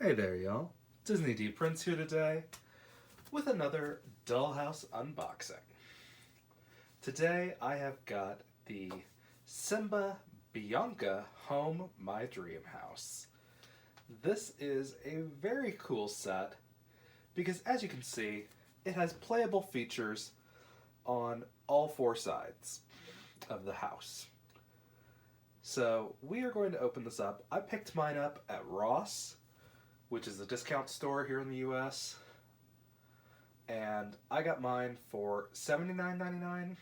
Hey there, y'all. Disney D Prince here today with another dollhouse unboxing. Today I have got the Simba Bianca Home My Dream House. This is a very cool set because, as you can see, it has playable features on all four sides of the house. So we are going to open this up. I picked mine up at Ross, which is a discount store here in the US, and I got mine for $79.99.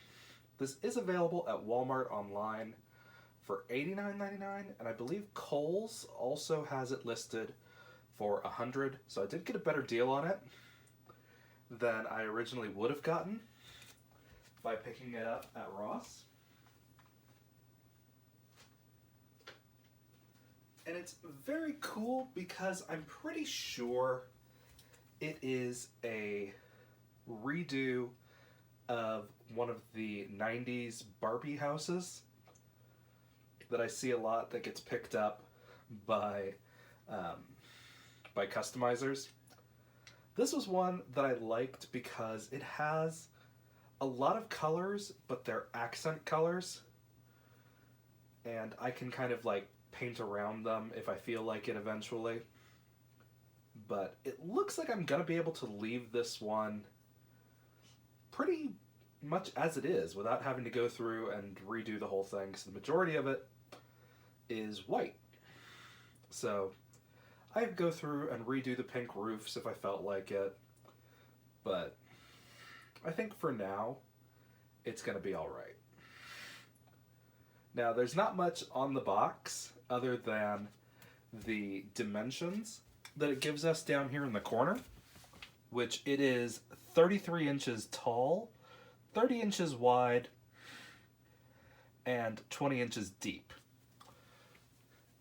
This is available at Walmart online for $89.99, and I believe Kohl's also has it listed for $100, so I did get a better deal on it than I originally would have gotten by picking it up at Ross. And it's very cool because I'm pretty sure it is a redo of one of the 90s Barbie houses that I see a lot that gets picked up by customizers. This was one that I liked because it has a lot of colors, but they're accent colors, and I can kind of like paint around them if I feel like it eventually. But it looks like I'm gonna be able to leave this one pretty much as it is without having to go through and redo the whole thing, because the majority of it is white. So I'd go through and redo the pink roofs if I felt like it, but I think for now it's gonna be alright. Now, there's not much on the box other than the dimensions that it gives us down here in the corner, which it is 33 inches tall, 30 inches wide, and 20 inches deep.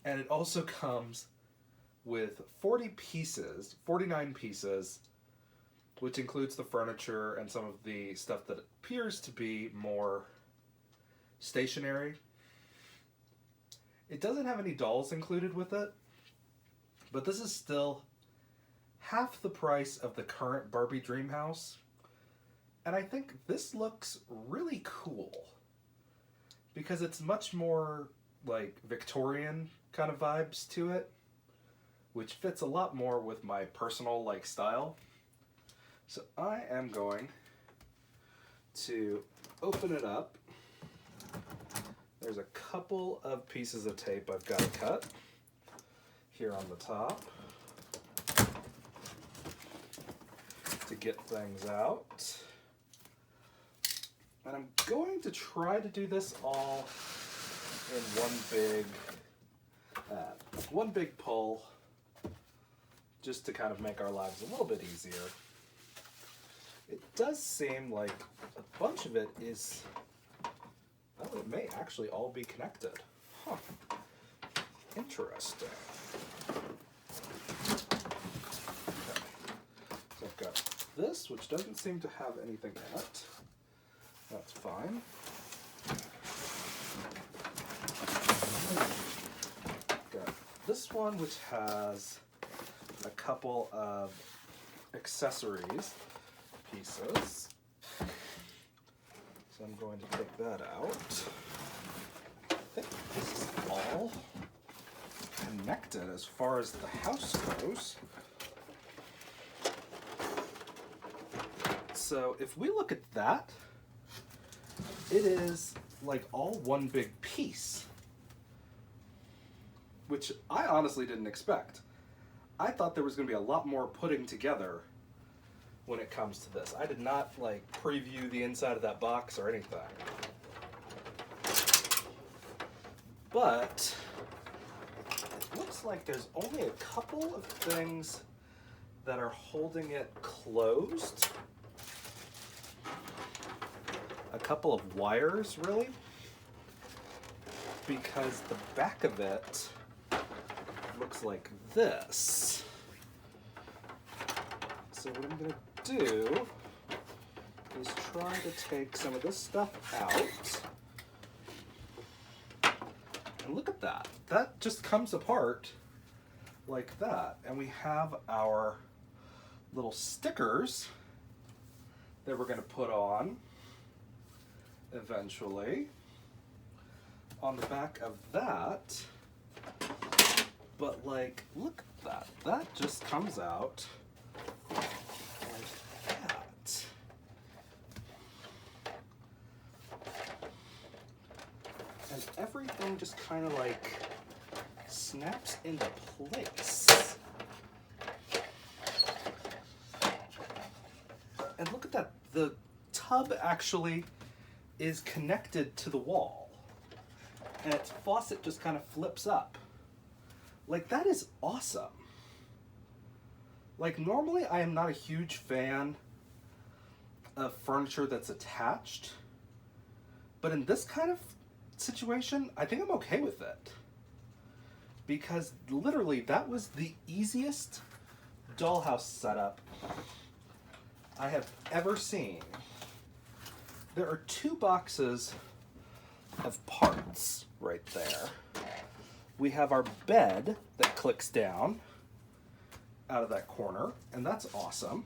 And it also comes with 49 pieces, which includes the furniture and some of the stuff that appears to be more stationary. It doesn't have any dolls included with it, but this is still half the price of the current Barbie Dreamhouse, and I think this looks really cool because it's much more like Victorian kind of vibes to it, which fits a lot more with my personal like style. So I am going to open it up. There's a couple of pieces of tape I've got to cut here on the top to get things out. And I'm going to try to do this all in one big pull, just to kind of make our lives a little bit easier. It does seem like a bunch of it is... Oh, it may actually all be connected. Huh. Interesting. Okay. So I've got this, which doesn't seem to have anything in it. That's fine. Got this one, which has a couple of accessories pieces. So I'm going to take that out. I think this is all connected as far as the house goes. So if we look at that, it is like all one big piece, which I honestly didn't expect. I thought there was going to be a lot more putting together when it comes to this. I did not like preview the inside of that box or anything. But it looks like there's only a couple of things that are holding it closed. A couple of wires, really. Because the back of it looks like this. So what I'm going to do is try to take some of this stuff out. And look at that. That just comes apart like that. And we have our little stickers that we're going to put on eventually on the back of that. But like, look at that. That just comes out like that. And everything just kind of like snaps into place. And look at that. The tub actually is connected to the wall. And its faucet just kind of flips up. Like, that is awesome. Like, normally I am not a huge fan of furniture that's attached. But in this kind of situation, I think I'm okay with it. Because literally, that was the easiest dollhouse setup I have ever seen. There are 2 boxes of parts right there. We have our bed that clicks down out of that corner, and that's awesome.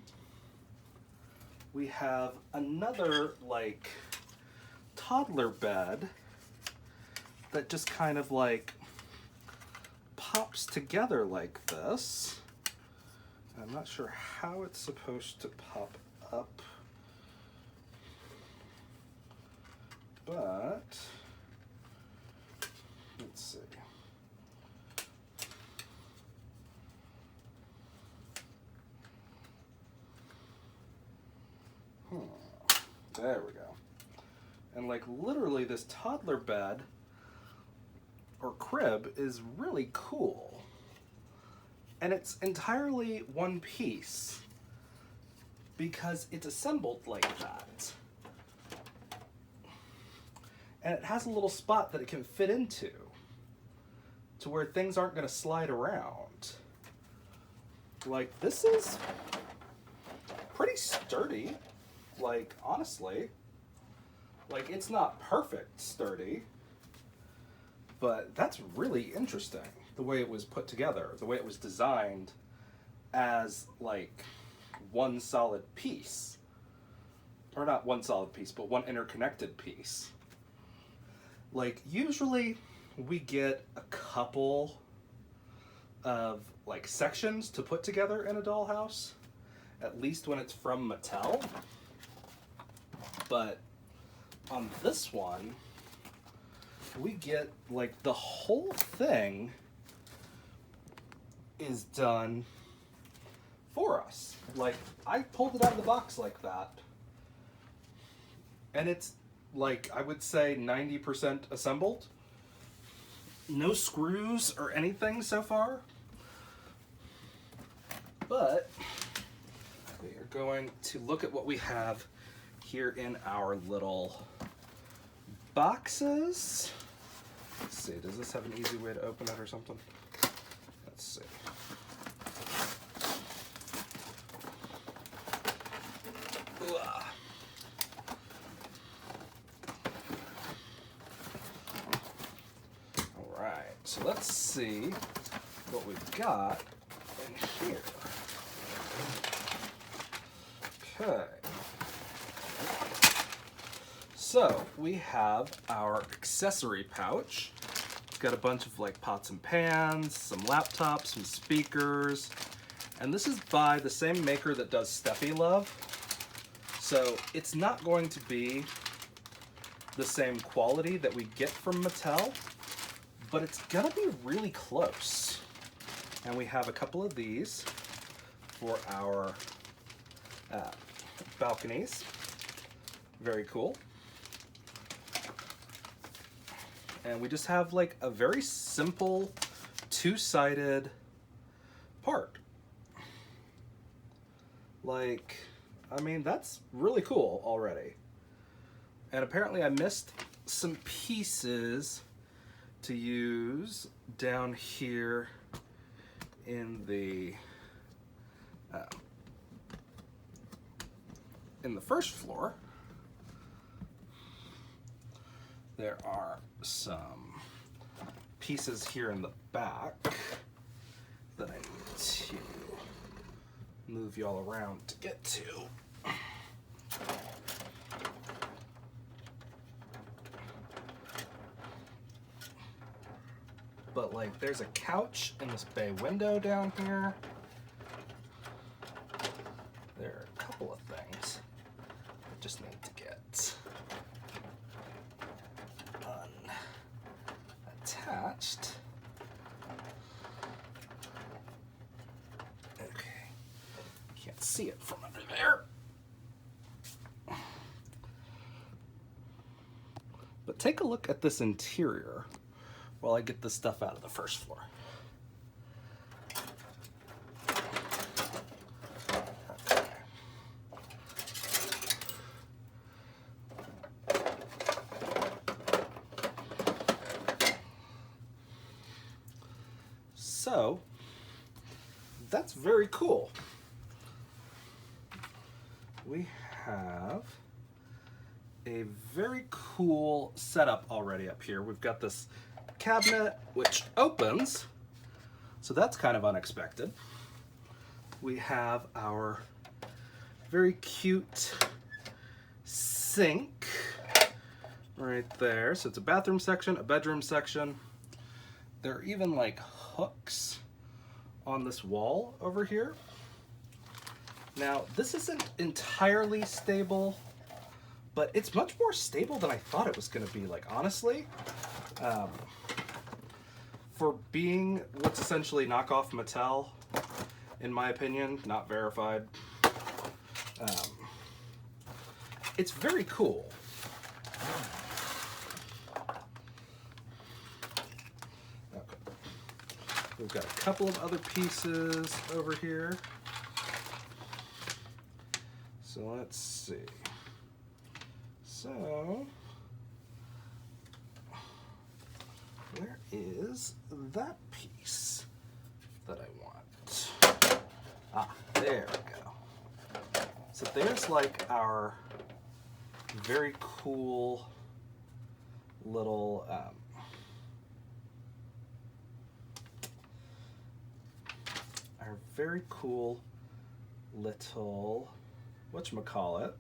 We have another, like, toddler bed that just kind of, like, pops together like this. I'm not sure how it's supposed to pop up, but let's see. There we go. And like literally this toddler bed or crib is really cool. And it's entirely one piece because it's assembled like that. And it has a little spot that it can fit into to where things aren't going to slide around. Like, this is pretty sturdy. Like, honestly, like, it's not perfect sturdy, but that's really interesting, the way it was put together, the way it was designed as, like, one solid piece. Or not one solid piece, but one interconnected piece. Like, usually we get a couple of, like, sections to put together in a dollhouse, at least when it's from Mattel. But on this one, we get, like, the whole thing is done for us. Like, I pulled it out of the box like that, and it's, like, I would say 90% assembled. No screws or anything so far. But we are going to look at what we have here in our little boxes. Let's see, does this have an easy way to open it or something? Let's see. All right, so let's see what we've got in here. Okay. So we have our accessory pouch. It's got a bunch of like pots and pans, some laptops, some speakers, and this is by the same maker that does Steffi Love. So it's not going to be the same quality that we get from Mattel, but it's gonna be really close. And we have a couple of these for our balconies. Very cool. And we just have like a very simple 2-sided part. Like, I mean, that's really cool already. And apparently I missed some pieces to use down here in the first floor. There are some pieces here in the back, that I need to move y'all around to get to. But like, there's a couch in this bay window down here. There are a couple of things I just need to get unattached. Okay, can't see it from under there. But take a look at this interior while I get this stuff out of the first floor. Okay. So, that's very cool. We have a very cool setup already up here. We've got this cabinet which opens, so that's kind of unexpected. We have our very cute sink right there. So it's a bathroom section, a bedroom section. There are even like hooks on this wall over here. Now, this isn't entirely stable, but it's much more stable than I thought it was going to be, like, honestly. For being what's essentially knockoff Mattel, in my opinion, not verified, it's very cool. Okay. We've got a couple of other pieces over here. So let's see. So, where is that piece that I want? Ah, there we go. So there's like our very cool little whatchamacallit.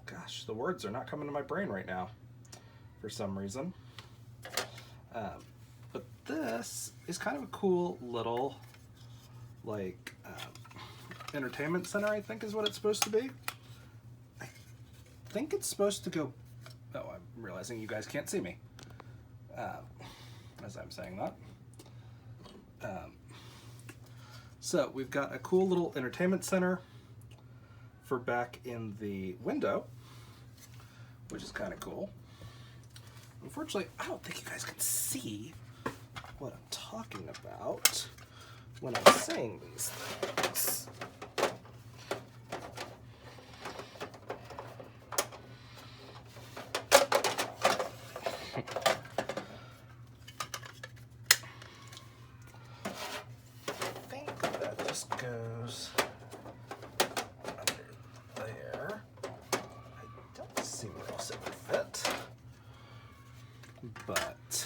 Gosh, the words are not coming to my brain right now for some reason. But this is kind of a cool little, like, entertainment center, I think is what it's supposed to be. I think it's supposed to go... Oh, I'm realizing you guys can't see me as I'm saying that. So we've got a cool little entertainment center for back in the window, which is kind of cool. Unfortunately, I don't think you guys can see what I'm talking about when I'm saying these things. I think that just goes under there. I don't see where else it would fit, but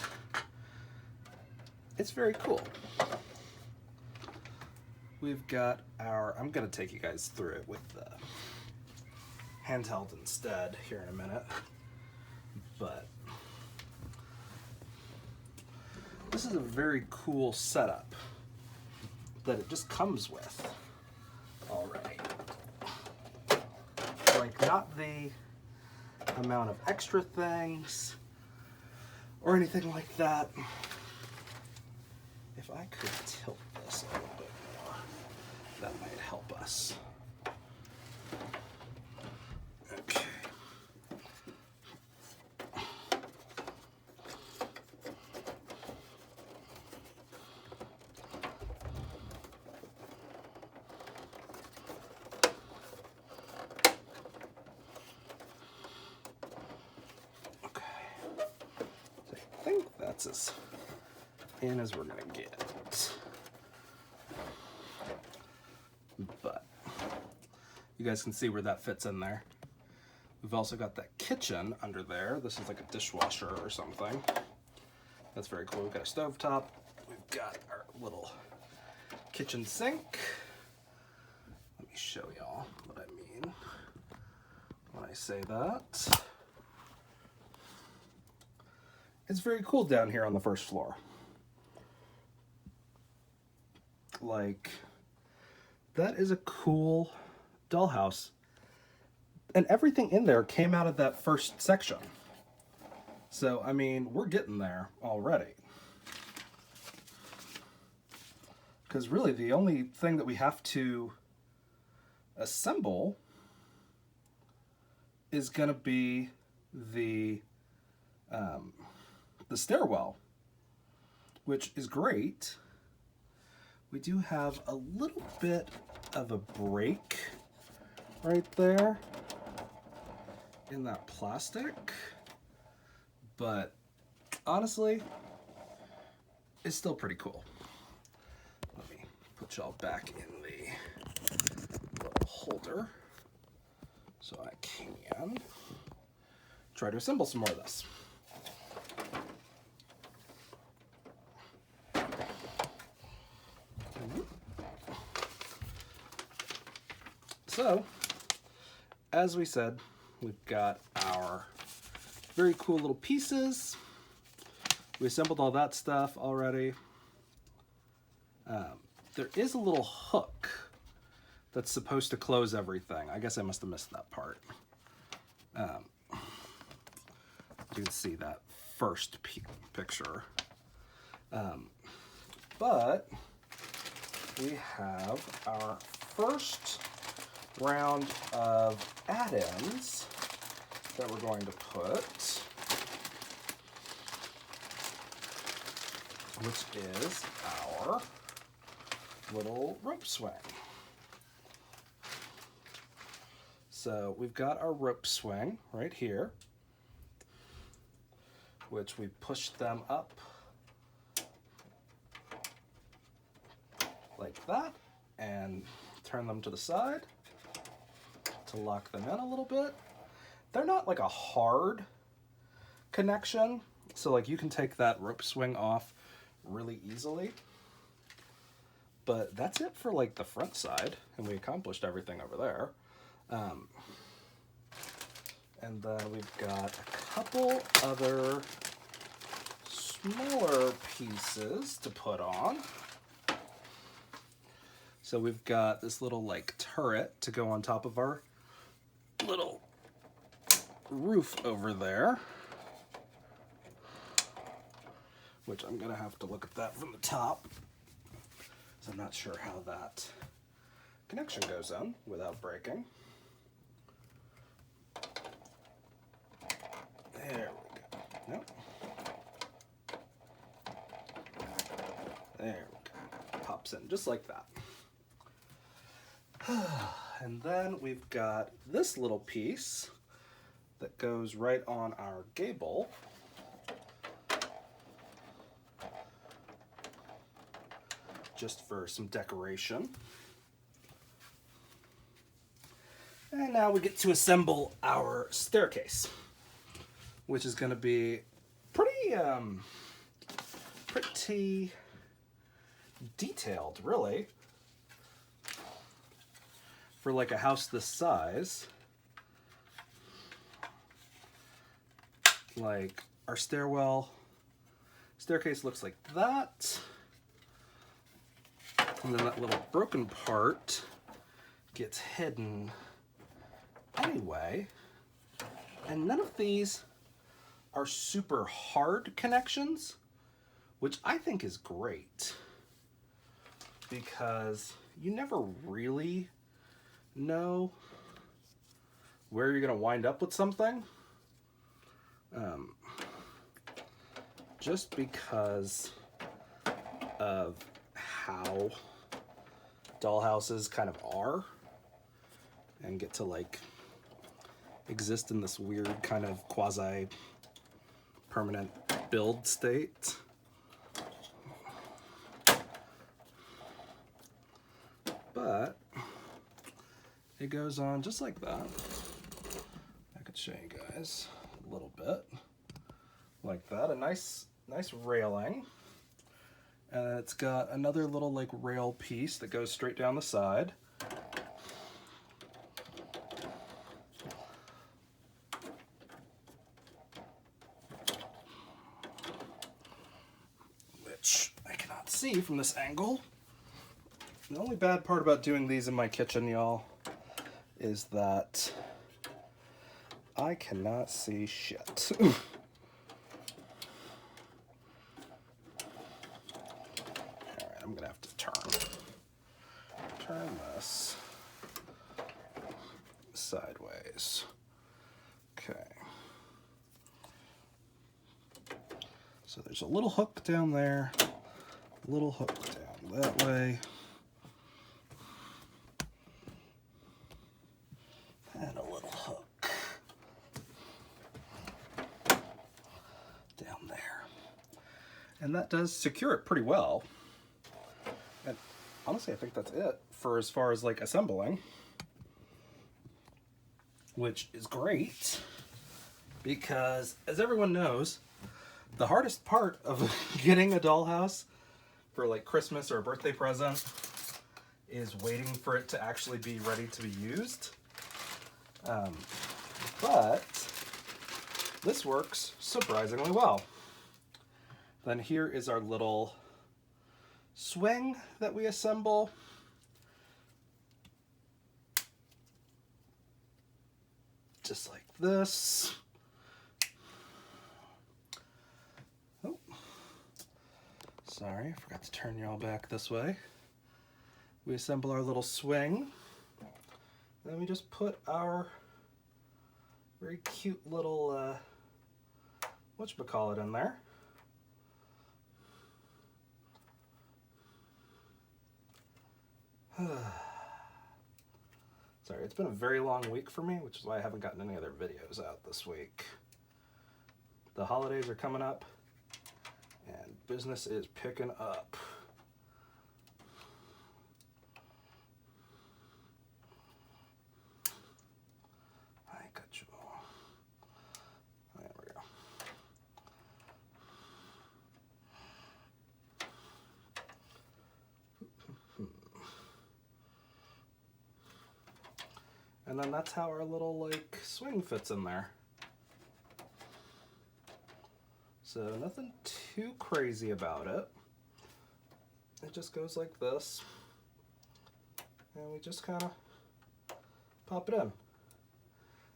it's very cool. We've got our, I'm going to take you guys through it with the handheld instead here in a minute, but this is a very cool setup that it just comes with already. Like, not the amount of extra things or anything like that. If I could tilt this a little bit more, that might help us. Okay. I think that's as in as we're gonna get. But you guys can see where that fits in there. We've also got that kitchen under there. This is like a dishwasher or something. That's very cool. We've got a stovetop. We've got our little kitchen sink. Let me show y'all what I mean when I say that. It's very cool down here on the first floor. Like, that is a cool dollhouse. And everything in there came out of that first section. So, I mean, we're getting there already. Because really, the only thing that we have to assemble is going to be the stairwell, which is great. We do have a little bit of a break right there in that plastic, but honestly, it's still pretty cool. Let me put y'all back in the little holder so I can try to assemble some more of this. So, as we said, we've got our very cool little pieces. We assembled all that stuff already. There is a little hook that's supposed to close everything. I guess I must have missed that part. You can see that first picture. But we have our first round of add-ins that we're going to put, which is our little rope swing. So we've got our rope swing right here, which we push them up like that and turn them to the side to lock them in a little bit. They're not like a hard connection, so like you can take that rope swing off really easily. But that's it for like the front side, and we accomplished everything over there. And then we've got a couple other smaller pieces to put on. So we've got this little like turret to go on top of our little roof over there, which I'm gonna have to look at that from the top, so I'm not sure how that connection goes on without breaking. There we go. Nope. There we go. Pops in just like that. And then we've got this little piece that goes right on our gable. Just for some decoration. And now we get to assemble our staircase, which is going to be pretty detailed, really, for like a house this size. Like our staircase looks like that. And then that little broken part gets hidden anyway. And none of these are super hard connections, which I think is great, because you never really know where you're going to wind up with something. Just because of how dollhouses kind of are and get to like exist in this weird kind of quasi permanent build state. But it goes on just like that. I could show you guys a little bit like that. A nice nice railing. And it's got another little like rail piece that goes straight down the side. Which I cannot see from this angle. The only bad part about doing these in my kitchen, y'all, is that I cannot see shit. Alright, I'm gonna have to turn this sideways. Okay. So there's a little hook down there, a little hook down that way, and a little hook down there. And that does secure it pretty well. And honestly, I think that's it for as far as like assembling, which is great because, as everyone knows, the hardest part of getting a dollhouse for like Christmas or a birthday present is waiting for it to actually be ready to be used. But this works surprisingly well. Then here is our little swing that we assemble. Just like this. Oh, sorry, I forgot to turn y'all back this way. We assemble our little swing. Then we just put our very cute little, whatchamacallit in there. Sorry, it's been a very long week for me, which is why I haven't gotten any other videos out this week. The holidays are coming up, and business is picking up. I got you. There we go. And then that's how our little like swing fits in there. So nothing too crazy about it. It just goes like this. And we just kind of pop it in.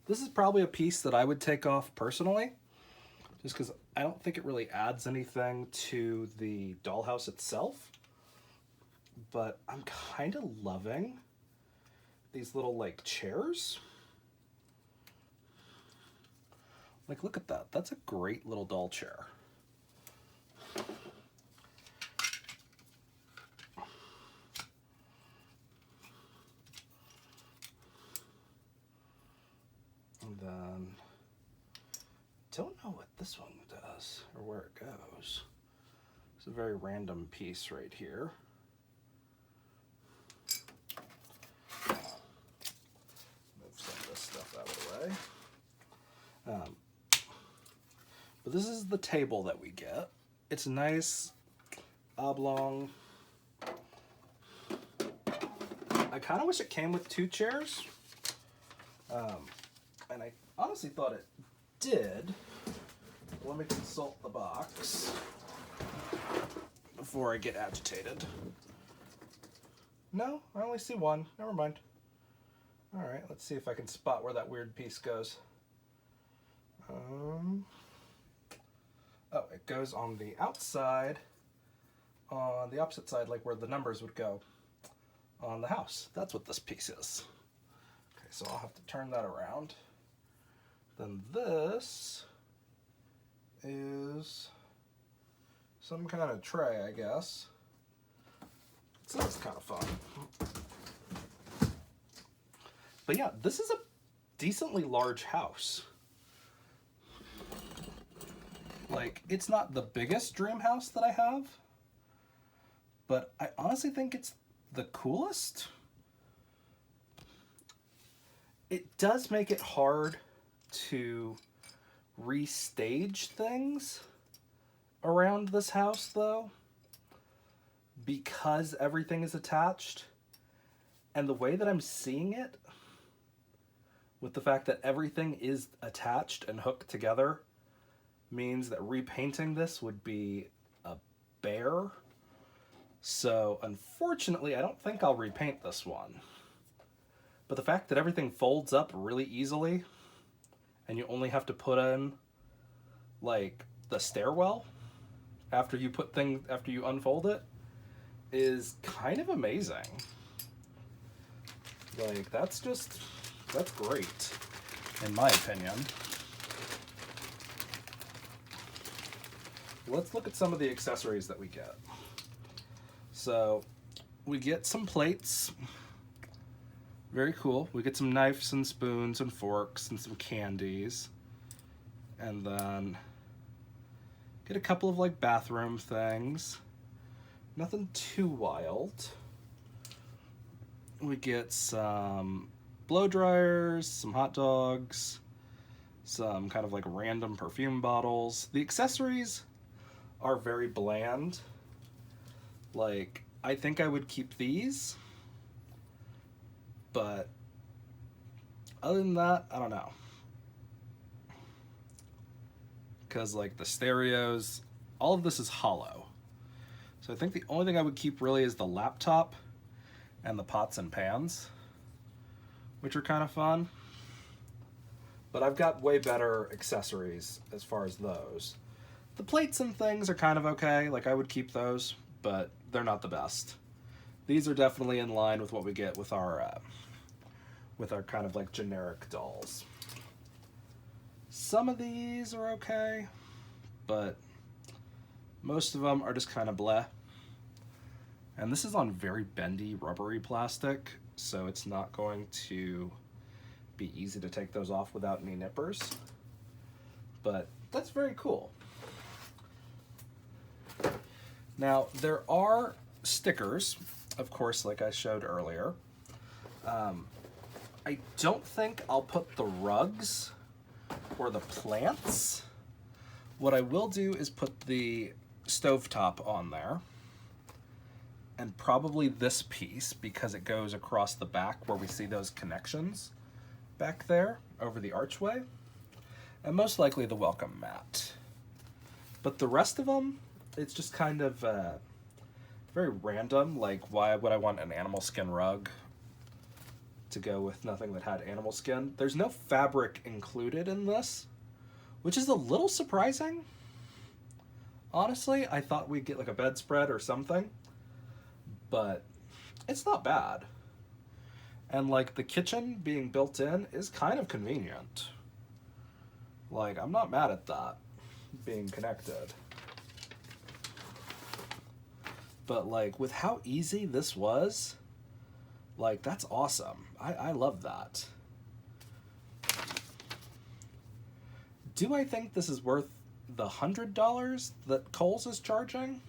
This is probably a piece that I would take off personally, just because I don't think it really adds anything to the dollhouse itself. But I'm kind of loving these little like chairs. Like, look at that. That's a great little doll chair. And then, don't know what this one does or where it goes. It's a very random piece right here. Move some of this stuff out of the way. But this is the table that we get. It's nice, oblong. I kind of wish it came with 2 chairs. And I honestly thought it did. Let me consult the box before I get agitated. No, I only see 1. Never mind. All right, let's see if I can spot where that weird piece goes. Oh, it goes on the outside, on the opposite side, like where the numbers would go on the house. That's what this piece is. Okay, so I'll have to turn that around. Then this is some kind of tray, I guess. So that's kind of fun. But yeah, this is a decently large house. Like, it's not the biggest dream house that I have, but I honestly think it's the coolest. It does make it hard to restage things around this house, though, because everything is attached, and the way that I'm seeing it, with the fact that everything is attached and hooked together, means that repainting this would be a bear. So, unfortunately, I don't think I'll repaint this one. But the fact that everything folds up really easily, and you only have to put in, like, the stairwell after you unfold it, is kind of amazing. Like, that's great, in my opinion. Let's look at some of the accessories that we get. So, we get some plates. Very cool. We get some knives and spoons and forks and some candies. And then get a couple of like bathroom things. Nothing too wild. We get some blow dryers, some hot dogs, some kind of like random perfume bottles. The accessories are very bland. Like, I think I would keep these, but other than that, I don't know. Because, like, the stereos, all of this is hollow. So I think the only thing I would keep really is the laptop and the pots and pans, which are kind of fun. But I've got way better accessories as far as those. The plates and things are kind of okay. Like, I would keep those, but they're not the best. These are definitely in line with what we get with our kind of like generic dolls. Some of these are okay, but most of them are just kind of bleh. And this is on very bendy, rubbery plastic, so it's not going to be easy to take those off without any nippers. But that's very cool. Now, there are stickers, of course, like I showed earlier. I don't think I'll put the rugs or the plants. What I will do is put the stovetop on there, and probably this piece, because it goes across the back where we see those connections back there over the archway, and most likely the welcome mat. But the rest of them, it's just kind of very random. Like, why would I want an animal skin rug to go with nothing that had animal skin? There's no fabric included in this, which is a little surprising. Honestly, I thought we'd get like a bedspread or something, but it's not bad. And like the kitchen being built in is kind of convenient. Like, I'm not mad at that being connected. But like, with how easy this was, like, that's awesome. I love that. Do I think this is worth the $100 that Kohl's is charging?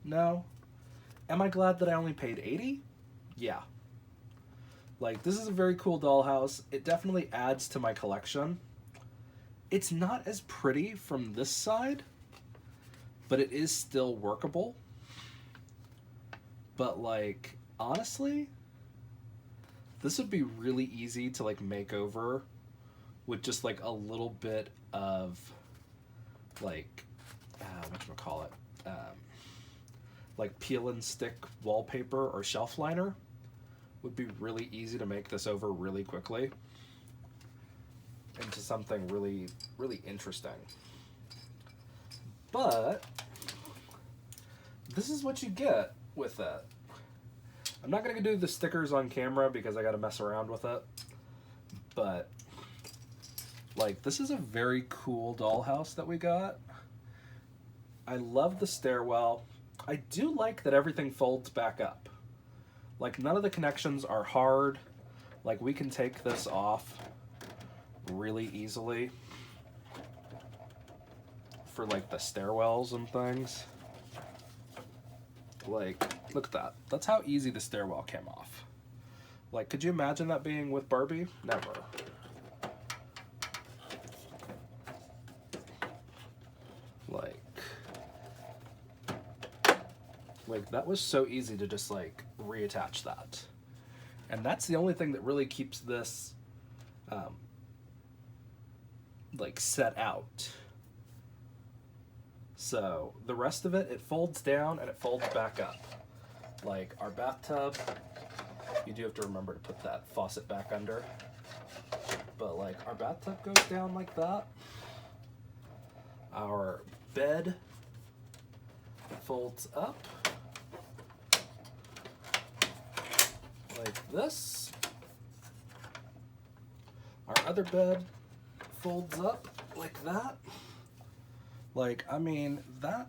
No. Am I glad that I only paid $80? Yeah. Like, this is a very cool dollhouse. It definitely adds to my collection. It's not as pretty from this side, but it is still workable. But like, honestly, this would be really easy to like make over with just like a little bit of like, whatchamacallit, like peel and stick wallpaper or shelf liner. Would be really easy to make this over really quickly into something really, really interesting. But this is what you get with it. I'm not going to do the stickers on camera because I got to mess around with it. But like, this is a very cool dollhouse that we got. I love the stairwell. I do like that everything folds back up. Like, none of the connections are hard. Like, we can take this off really easily for like the stairwells and things. Like, look at that. That's how easy the stairwell came off. Like, could you imagine that being with Barbie? Never. Like, that was so easy to just, like, reattach that. And that's the only thing that really keeps this, like, set out. So, the rest of it, it folds down and it folds back up. Like, our bathtub, you do have to remember to put that faucet back under. But, like, our bathtub goes down like that. Our bed folds up like this. Our other bed folds up like that. Like, I mean, that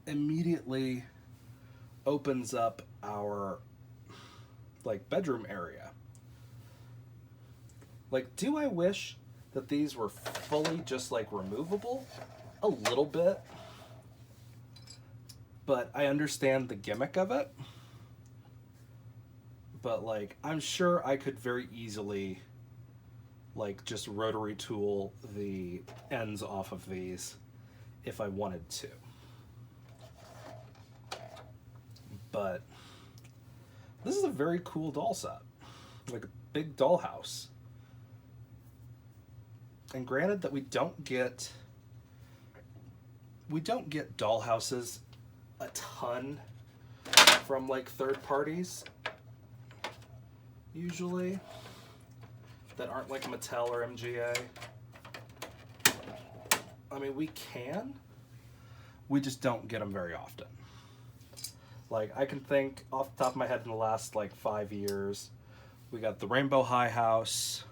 immediately opens up our, like, bedroom area. Like, do I wish that these were fully just, like, removable? A little bit. But I understand the gimmick of it. But, like, I'm sure I could very easily, like, just rotary tool the ends off of these if I wanted to. But this is a very cool doll set. Like a big dollhouse. And granted that we don't get dollhouses a ton from, like, third parties usually that aren't like Mattel or MGA. I mean, we can. We just don't get them very often. Like, I can think off the top of my head in the last, like, 5 years, we got the Rainbow High house.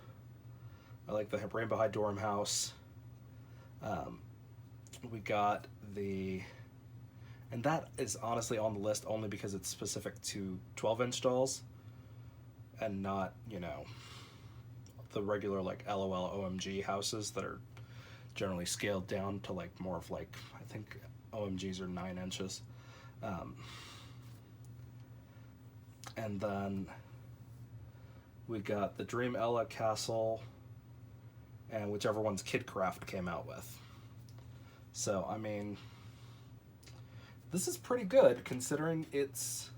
I like the Rainbow High dorm house. We got the, and that is honestly on the list only because it's specific to 12-inch dolls and not, you know, the regular, like, LOL OMG houses that are generally scaled down to, like, more of, like, I think OMGs are 9 inches. And then we got the Dream Ella Castle and whichever one's Kidcraft came out with. So, I mean, this is pretty good considering it's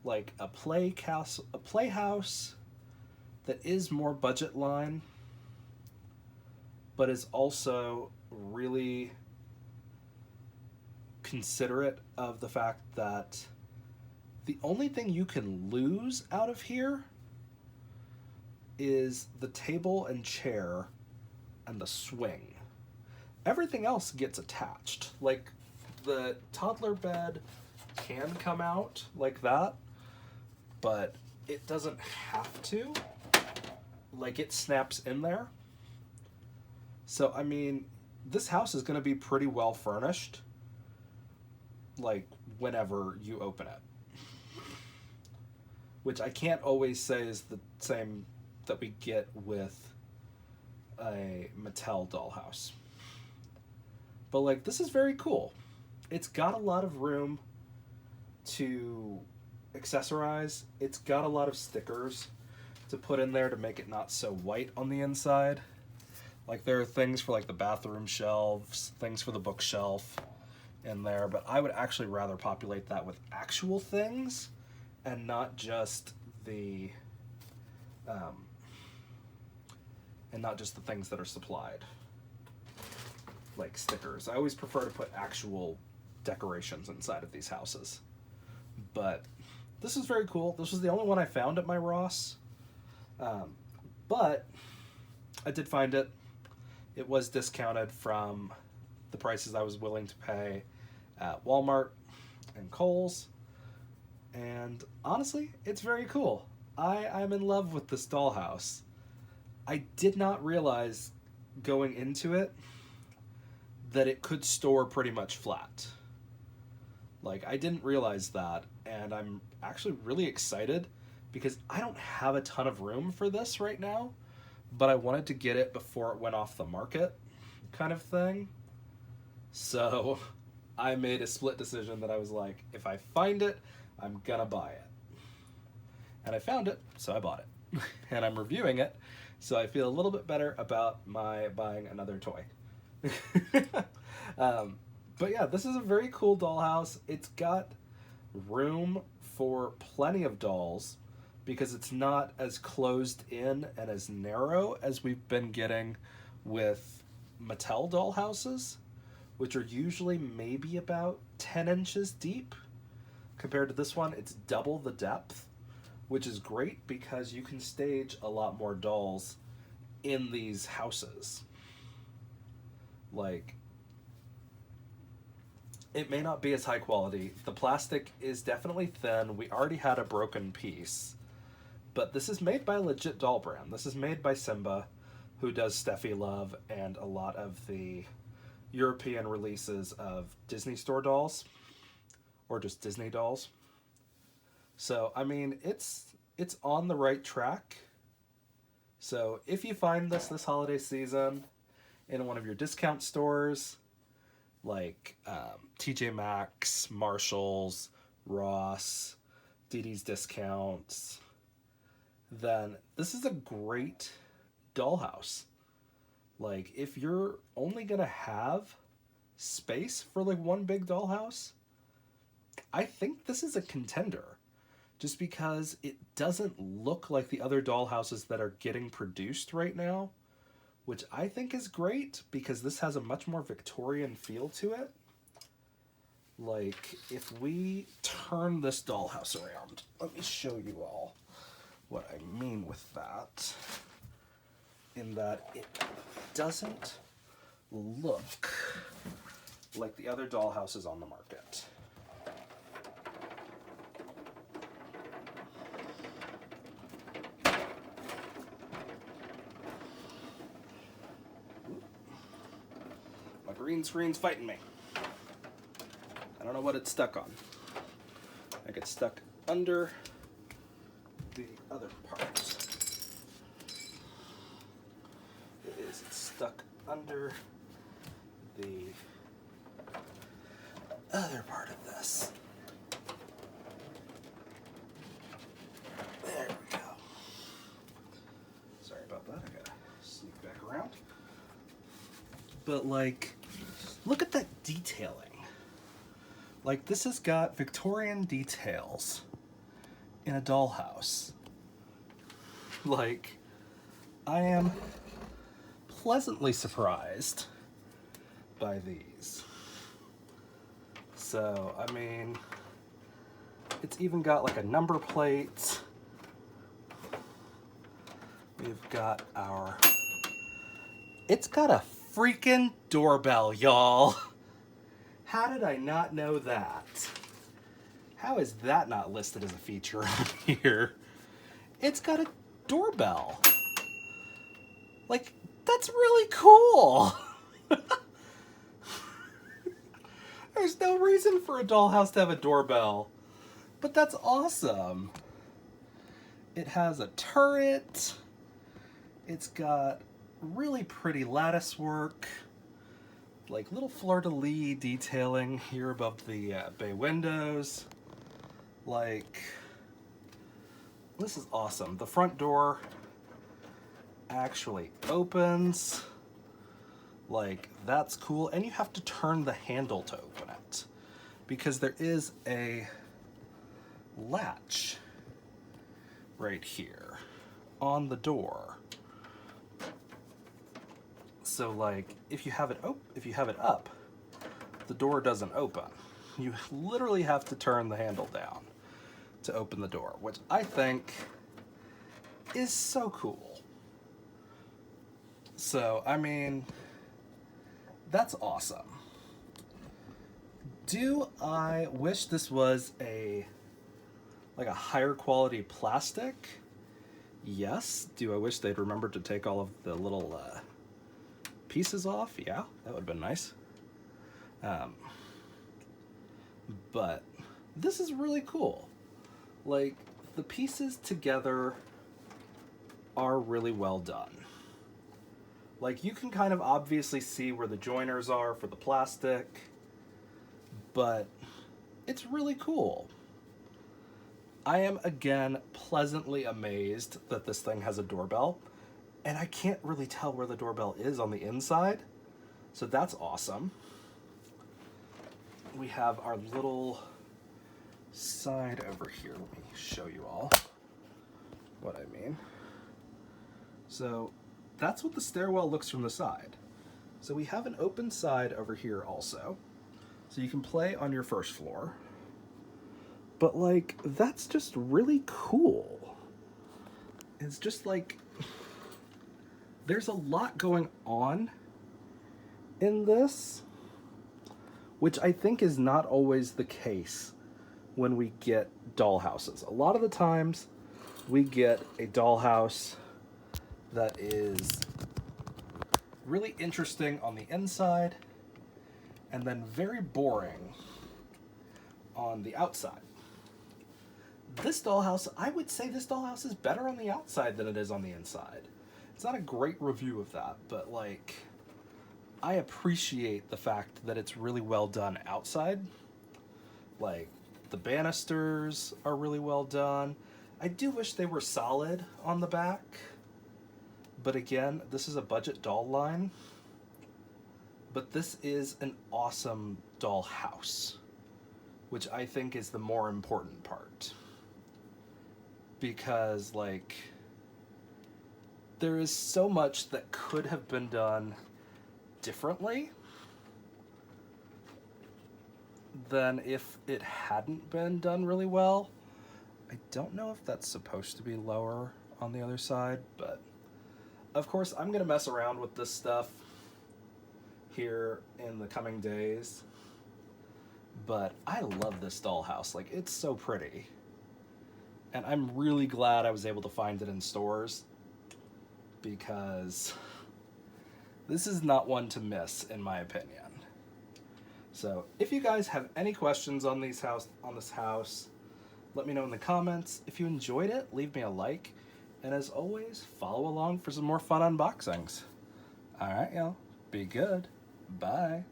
like a playhouse that is more budget line, but is also really considerate of the fact that the only thing you can lose out of here is the table and chair and the swing. Everything else gets attached. Like, the toddler bed can come out like that, but it doesn't have to. Like, it snaps in there. So, I mean, this house is going to be pretty well furnished, like, whenever you open it. Which I can't always say is the same that we get with a Mattel dollhouse. But, like, this is very cool. It's got a lot of room to accessorize. It's got a lot of stickers to put in there to make it not so white on the inside. Like, there are things for, like, the bathroom shelves, things for the bookshelf in there, but I would actually rather populate that with actual things and not just the things that are supplied, like stickers. I always prefer to put actual decorations inside of these houses. But this is very cool. This was the only one I found at my Ross. But I did find it. It was discounted from the prices I was willing to pay at Walmart and Kohl's. And honestly, it's very cool. I'm in love with this dollhouse. I did not realize going into it that it could store pretty much flat. Like, I didn't realize that, and I'm actually really excited because I don't have a ton of room for this right now, but I wanted to get it before it went off the market, kind of thing. So I made a split decision that I was like, if I find it, I'm gonna buy it. And I found it, so I bought it. And I'm reviewing it, so I feel a little bit better about my buying another toy. But yeah, this is a very cool dollhouse. It's got room for plenty of dolls because it's not as closed in and as narrow as we've been getting with Mattel dollhouses, which are usually maybe about 10 inches deep. Compared to this one, it's double the depth, which is great because you can stage a lot more dolls in these houses. Like, it may not be as high quality. The plastic is definitely thin. We already had a broken piece. But this is made by a legit doll brand. This is made by Simba, who does Steffi Love and a lot of the European releases of Disney Store dolls, or just Disney dolls. So, I mean, it's on the right track. So, if you find this holiday season in one of your discount stores, like TJ Maxx, Marshalls, Ross, DD's Discounts, then this is a great dollhouse. Like, if you're only gonna have space for like one big dollhouse, I think this is a contender. Just because it doesn't look like the other dollhouses that are getting produced right now, which I think is great because this has a much more Victorian feel to it. Like, if we turn this dollhouse around, let me show you all what I mean with that. In that it doesn't look like the other dollhouses on the market. My green screen's fighting me. I don't know what it's stuck on. I get stuck under the other part. It's stuck under the other part of this. There we go. Sorry about that. I gotta sneak back around. But like, look at that detailing. Like, this has got Victorian details in a dollhouse. Like, I am pleasantly surprised by these. So, I mean, it's even got like a number plate. We've got our... It's got a freaking doorbell, y'all. How did I not know that? How is that not listed as a feature on here? It's got a doorbell. Like, that's really cool. There's no reason for a dollhouse to have a doorbell, but that's awesome. It has a turret. It's got really pretty lattice work. Like little fleur-de-lis detailing here above the bay windows. Like, this is awesome. The front door actually opens. Like, that's cool. And you have to turn the handle to open it because there is a latch right here on the door. So like, if you have it up, the door doesn't open. You literally have to turn the handle down to open the door, which I think is so cool. So, I mean, that's awesome. Do I wish this was a higher quality plastic? Yes. Do I wish they'd remembered to take all of the little pieces off? Yeah, that would have been nice. But this is really cool. Like, the pieces together are really well done. Like, you can kind of obviously see where the joiners are for the plastic, but it's really cool. I am, again, pleasantly amazed that this thing has a doorbell, and I can't really tell where the doorbell is on the inside, so that's awesome. We have our little side over here. Let me show you all what I mean. So that's what the stairwell looks from the side. So we have an open side over here also. So you can play on your first floor. But like, that's just really cool. It's just like, there's a lot going on in this, which I think is not always the case when we get dollhouses. A lot of the times we get a dollhouse that is really interesting on the inside and then very boring on the outside. This dollhouse, I would say this dollhouse is better on the outside than it is on the inside. It's not a great review of that, but like, I appreciate the fact that it's really well done outside. Like, the banisters are really well done. I do wish they were solid on the back, but again, this is a budget doll line. But this is an awesome dollhouse, which I think is the more important part. Because, like, there is so much that could have been done differently than if it hadn't been done really well. I don't know if that's supposed to be lower on the other side, but of course I'm gonna mess around with this stuff here in the coming days. But I love this dollhouse. Like, it's so pretty. And I'm really glad I was able to find it in stores, because this is not one to miss, in my opinion. So if you guys have any questions on this house, let me know in the comments. If you enjoyed it, leave me a like. And as always, follow along for some more fun unboxings. All right, y'all. Be good. Bye.